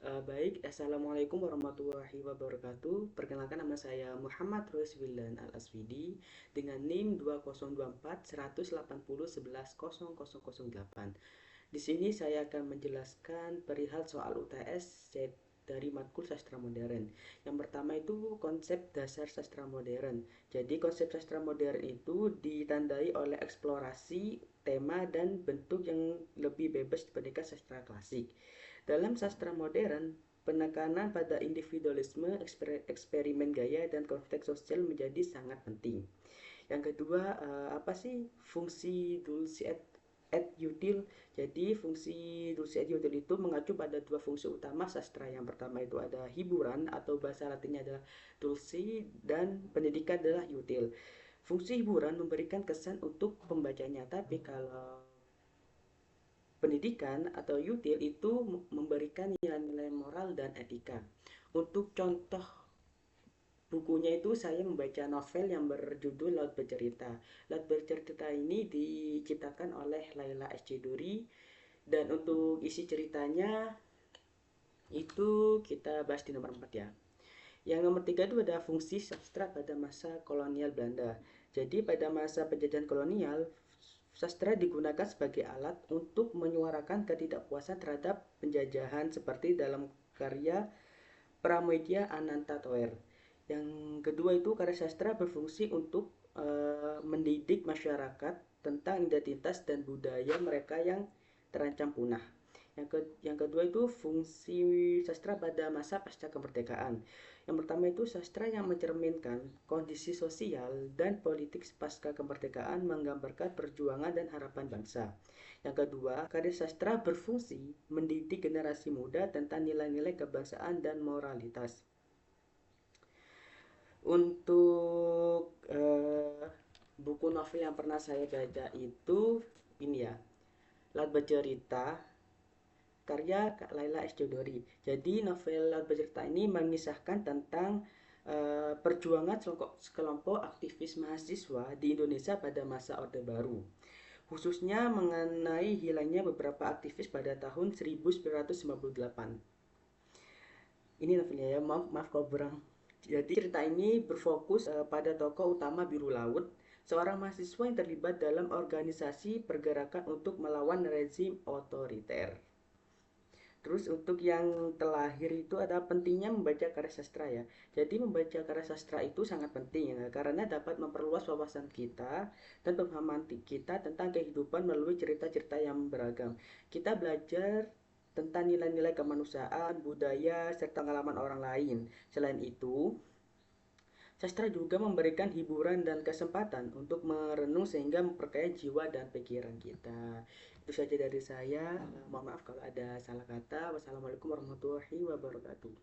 Assalamualaikum warahmatullahi wabarakatuh. Perkenalkan, nama saya Muhammad Ruswilan Al-Aswidi dengan NIM 2024 180 11 0008. Di sini saya akan menjelaskan perihal soal UTS dari matkul sastra modern. Yang pertama itu konsep dasar sastra modern. Jadi konsep sastra modern itu ditandai oleh eksplorasi tema dan bentuk yang lebih bebas dibandingkan sastra klasik. Dalam sastra modern, penekanan pada individualisme, eksperimen gaya, dan konteks sosial menjadi sangat penting. Yang kedua, apa sih fungsi dulci et util? Jadi fungsi dulci et util itu mengacu pada dua fungsi utama sastra. Yang pertama itu ada hiburan atau bahasa latinnya adalah dulci, dan pendidikan adalah util. Fungsi hiburan memberikan kesan untuk pembacanya, tapi kalau pendidikan atau util itu memberikan nilai-nilai moral dan etika. Untuk contoh bukunya itu saya membaca novel yang berjudul Laut Bercerita. Laut Bercerita ini diciptakan oleh Laila S. Chudori, dan untuk isi ceritanya itu kita bahas di nomor 4 ya. Yang nomor 3 itu ada fungsi sastra pada masa kolonial Belanda. Jadi pada masa penjajahan kolonial, sastra digunakan sebagai alat untuk menyuarakan ketidakpuasan terhadap penjajahan seperti dalam karya Pramudia Ananta Toer. Yang kedua itu karya sastra berfungsi untuk mendidik masyarakat tentang identitas dan budaya mereka yang terancam punah. Yang kedua itu fungsi sastra pada masa pasca kemerdekaan. Yang pertama itu sastra yang mencerminkan kondisi sosial dan politik pasca kemerdekaan, menggambarkan perjuangan dan harapan bangsa. Yang kedua, karya sastra berfungsi mendidik generasi muda tentang nilai-nilai kebangsaan dan moralitas. Untuk buku novel yang pernah saya baca itu ini ya, Laut Bercerita karya Laila S. Chudori. Jadi novel Laut Bercerita ini mengisahkan tentang perjuangan sekelompok aktivis mahasiswa di Indonesia pada masa Orde Baru, khususnya mengenai hilangnya beberapa aktivis pada tahun 1998. Ini novelnya ya, maaf kalau kurang. Jadi cerita ini berfokus pada tokoh utama Biru Laut, seorang mahasiswa yang terlibat dalam organisasi pergerakan untuk melawan rezim otoriter. Terus untuk yang terakhir itu ada pentingnya membaca karya sastra ya. Jadi membaca karya sastra itu sangat penting ya, karena dapat memperluas wawasan kita dan pemahaman kita tentang kehidupan melalui cerita-cerita yang beragam. Kita belajar tentang nilai-nilai kemanusiaan, budaya, serta pengalaman orang lain. Selain itu, sastra juga memberikan hiburan dan kesempatan untuk merenung sehingga memperkaya jiwa dan pikiran kita. Itu saja dari saya. Mohon maaf kalau ada salah kata. Wassalamualaikum warahmatullahi wabarakatuh.